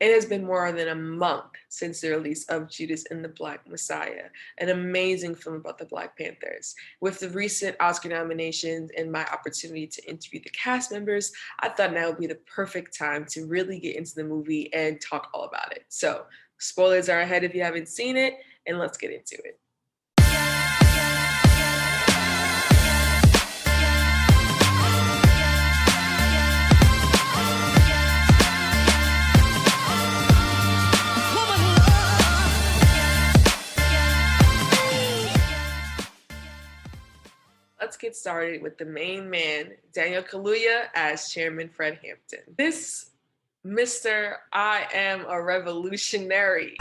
It has been more than a month since the release of Judas and the Black Messiah, an amazing film about the Black Panthers. With the recent Oscar nominations and my opportunity to interview the cast members, I thought now would be the perfect time to really get into the movie and talk all about it. So, spoilers are ahead if you haven't seen it, and let's get into it. Let's get started with the main man, Daniel Kaluuya, as Chairman Fred Hampton. This Mr. I am a revolutionary.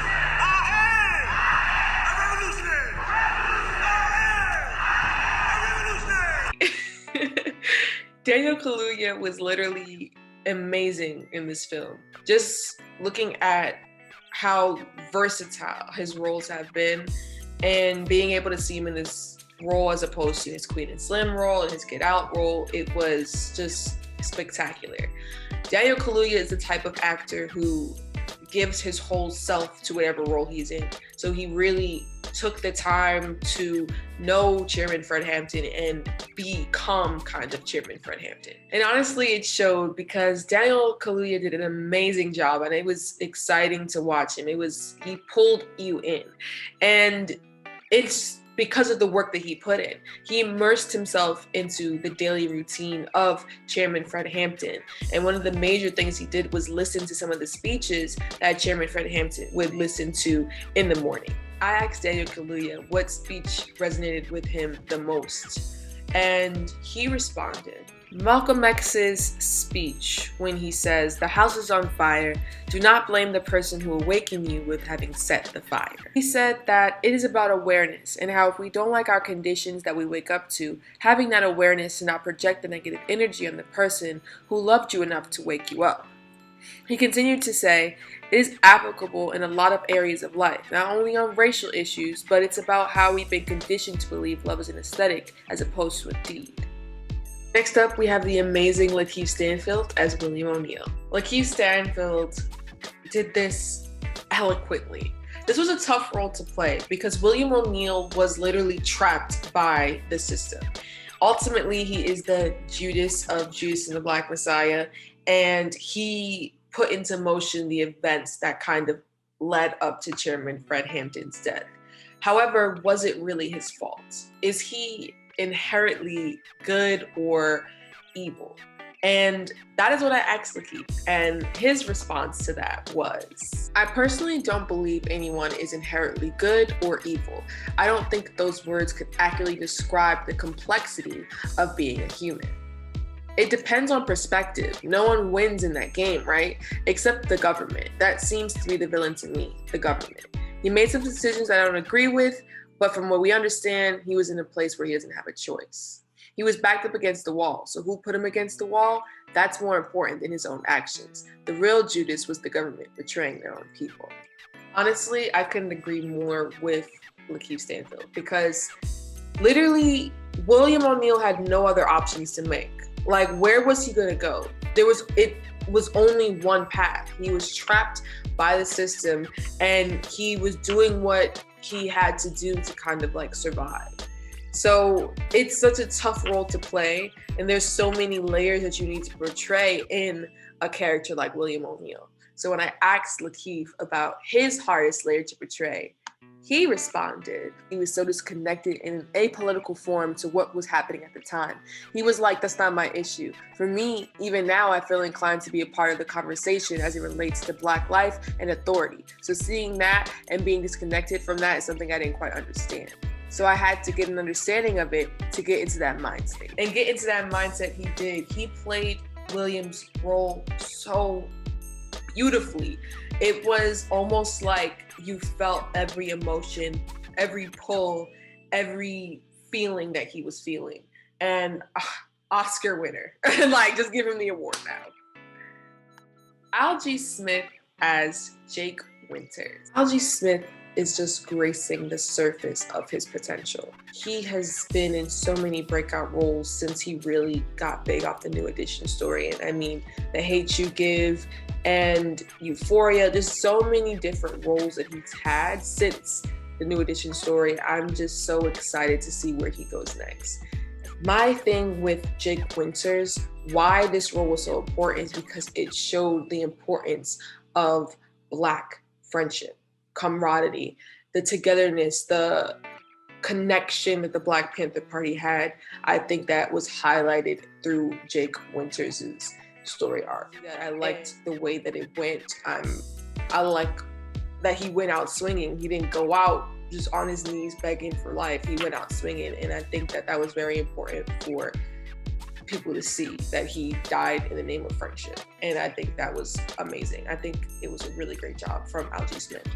Daniel Kaluuya was literally amazing in this film. Just looking at how versatile his roles have been and being able to see him in this role as opposed to his Queen and Slim role and his Get Out role, it was just spectacular. Daniel Kaluuya is the type of actor who gives his whole self to whatever role he's in. So he really took the time to know Chairman Fred Hampton and become kind of Chairman Fred Hampton. And honestly, it showed because Daniel Kaluuya did an amazing job and it was exciting to watch him. He pulled you in. And it's because of the work that he put in. He immersed himself into the daily routine of Chairman Fred Hampton. And one of the major things he did was listen to some of the speeches that Chairman Fred Hampton would listen to in the morning. I asked Daniel Kaluuya what speech resonated with him the most, and he responded. Malcolm X's speech when he says, "The house is on fire. Do not blame the person who awakened you with having set the fire." He said that it is about awareness and how if we don't like our conditions that we wake up to, having that awareness to not project the negative energy on the person who loved you enough to wake you up. He continued to say, it is applicable in a lot of areas of life, not only on racial issues, but it's about how we've been conditioned to believe love is an aesthetic as opposed to a deed. Next up, we have the amazing Laurence Stanfield as William O'Neill. Laurence Stanfield did this eloquently. This was a tough role to play because William O'Neill was literally trapped by the system. Ultimately, he is the Judas of Judas and the Black Messiah, and he put into motion the events that kind of led up to Chairman Fred Hampton's death. However, was it really his fault? Is he inherently good or evil? And that is what I asked Lakeith, and his response to that was, I personally don't believe anyone is inherently good or evil. I don't think those words could accurately describe the complexity of being a human. It depends on perspective. No one wins in that game, right? Except the government. That seems to be the villain to me, the government. He made some decisions I don't agree with, but from what we understand, he was in a place where he doesn't have a choice. He was backed up against the wall. So who put him against the wall? That's more important than his own actions. The real Judas was the government betraying their own people. Honestly, I couldn't agree more with Lakeith Stanfield because literally William O'Neill had no other options to make. Like, where was he gonna go? It was only one path. He was trapped by the system and he was doing what he had to do to kind of like survive. So it's such a tough role to play, and there's so many layers that you need to portray in a character like William O'Neill. So when I asked Lakeith about his hardest layer to portray, he responded. He was so disconnected in an apolitical form to what was happening at the time. He was like, that's not my issue. For me, even now, I feel inclined to be a part of the conversation as it relates to Black life and authority. So seeing that and being disconnected from that is something I didn't quite understand. So I had to get an understanding of it to get into that mindset. And get into that mindset he did. He played William's role so beautifully. It was almost like you felt every emotion, every pull, every feeling that he was feeling. And Oscar winner. Like, just give him the award now. Algie Smith as Jake Winters. Algie Smith is just gracing the surface of his potential. He has been in so many breakout roles since he really got big off the New Edition story. And I mean, The Hate U Give and Euphoria, there's so many different roles that he's had since the New Edition story. I'm just so excited to see where he goes next. My thing with Jake Winters, why this role was so important, is because it showed the importance of Black friendship, camaraderie, the togetherness, the connection that the Black Panther Party had. I think that was highlighted through Jake Winters' story arc. I liked the way that it went. I like that he went out swinging. He didn't go out just on his knees begging for life. He went out swinging, and I think that was very important for people to see, that he died in the name of friendship. And I think that was amazing. I think it was a really great job from Algie Smith.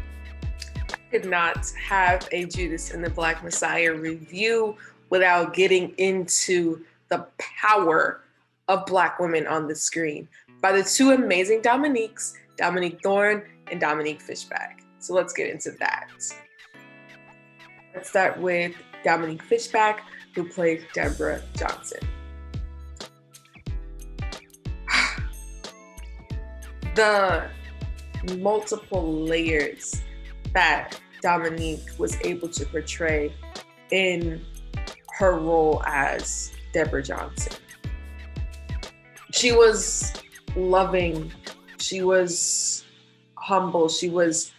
I could not have a Judas and the Black Messiah review without getting into the power of Black women on the screen by the two amazing Dominiques, Dominique Thorne and Dominique Fishbach. So let's get into that. Let's start with Dominique Fishbach, who played Deborah Johnson. The multiple layers that Dominique was able to portray in her role as Deborah Johnson. She was loving, she was humble, she was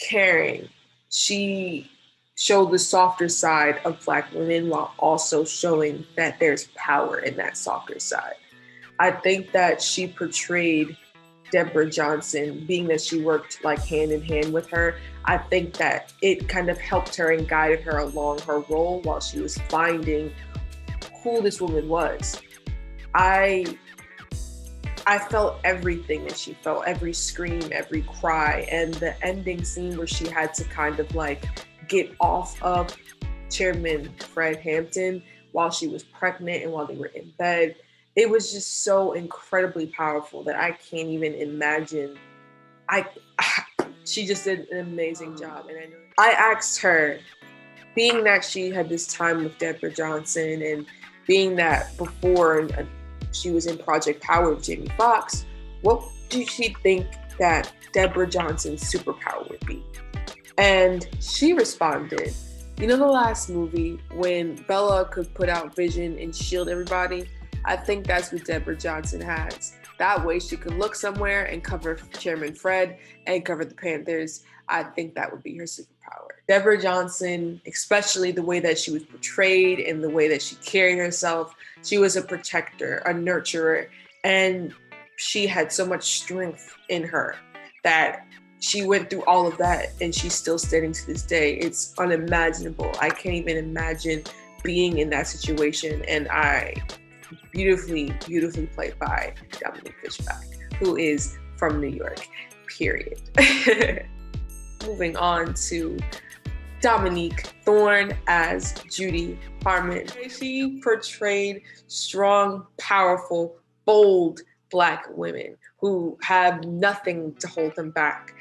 caring. She showed the softer side of Black women while also showing that there's power in that softer side. I think that she portrayed Deborah Johnson, being that she worked like hand in hand with her, I think that it kind of helped her and guided her along her role while she was finding who this woman was. I felt everything that she felt, every scream, every cry, and the ending scene where she had to kind of like get off of Chairman Fred Hampton while she was pregnant and while they were in bed. It was just so incredibly powerful that I can't even imagine. She just did an amazing job. And I asked her, being that she had this time with Deborah Johnson and being that before she was in Project Power with Jamie Foxx, what do she think that Deborah Johnson's superpower would be? And she responded, you know the last movie when Bella could put out vision and shield everybody? I think that's what Deborah Johnson has. That way she could look somewhere and cover Chairman Fred and cover the Panthers. I think that would be her superpower. Deborah Johnson, especially the way that she was portrayed and the way that she carried herself, she was a protector, a nurturer, and she had so much strength in her that she went through all of that and she's still standing to this day. It's unimaginable. I can't even imagine being in that situation. And beautifully played by Dominique Fishbach, who is from New York, period. Moving on to Dominique Thorne as Judy Harmon. She portrayed strong, powerful, bold Black women who have nothing to hold them back.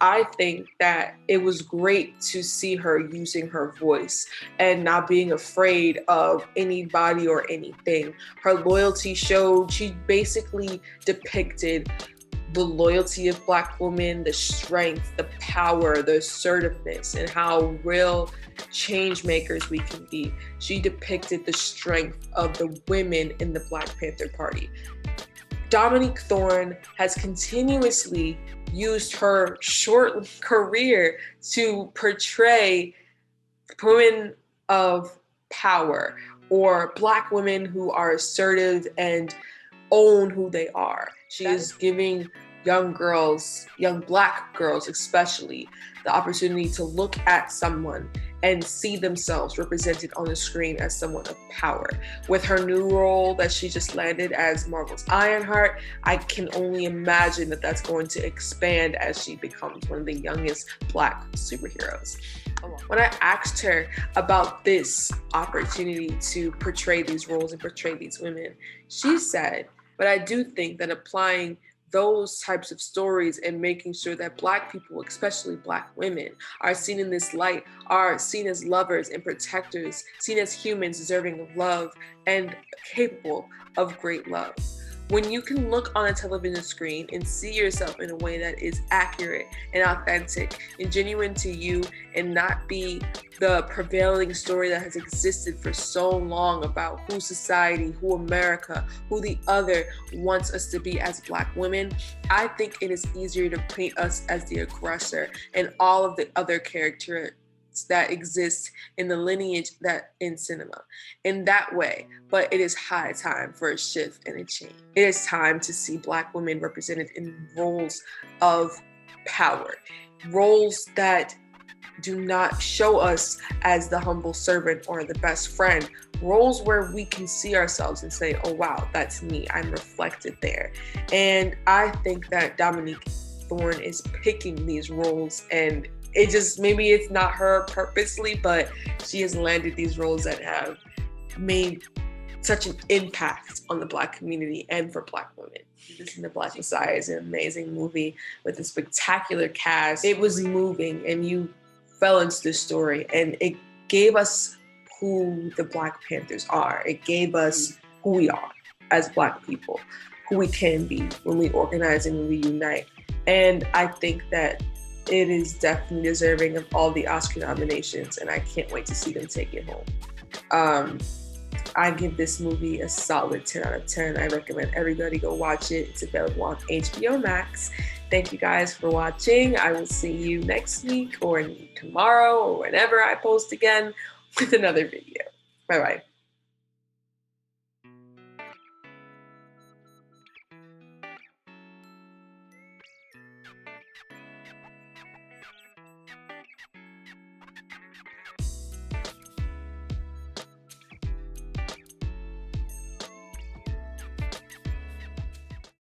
I think that it was great to see her using her voice and not being afraid of anybody or anything. Her loyalty showed. She basically depicted the loyalty of Black women, the strength, the power, the assertiveness, and how real change makers we can be. She depicted the strength of the women in the Black Panther Party. Dominique Thorne has continuously used her short career to portray women of power or Black women who are assertive and own who they are. She is giving young girls, young Black girls especially, the opportunity to look at someone and see themselves represented on the screen as someone of power. With her new role that she just landed as Marvel's Ironheart, I can only imagine that that's going to expand as she becomes one of the youngest Black superheroes. When I asked her about this opportunity to portray these roles and portray these women, she said, but I do think that applying those types of stories and making sure that Black people, especially Black women, are seen in this light, are seen as lovers and protectors, seen as humans deserving of love and capable of great love. When you can look on a television screen and see yourself in a way that is accurate and authentic and genuine to you, and not be the prevailing story that has existed for so long about who society, who America, who the other wants us to be as Black women, I think it is easier to paint us as the aggressor and all of the other characters that exist in the lineage that in cinema in that way. But it is high time for a shift and a change. It is time to see Black women represented in roles of power, roles that do not show us as the humble servant or the best friend, roles where we can see ourselves and say, oh wow, that's me, I'm reflected there. And I think that Dominique Thorne is picking these roles, and it just, maybe it's not her purposely, but she has landed these roles that have made such an impact on the Black community and for Black women. Judas and the Black Messiah is an amazing movie with a spectacular cast. It was moving, and you fell into the story, and it gave us who the Black Panthers are. It gave us who we are as Black people, who we can be when we organize and when we unite. And I think that it is definitely deserving of all the Oscar nominations, and I can't wait to see them take it home. I give this movie a solid 10 out of 10. I recommend everybody go watch it. It's available on HBO Max. Thank you guys for watching. I will see you next week or tomorrow or whenever I post again with another video. Bye-bye.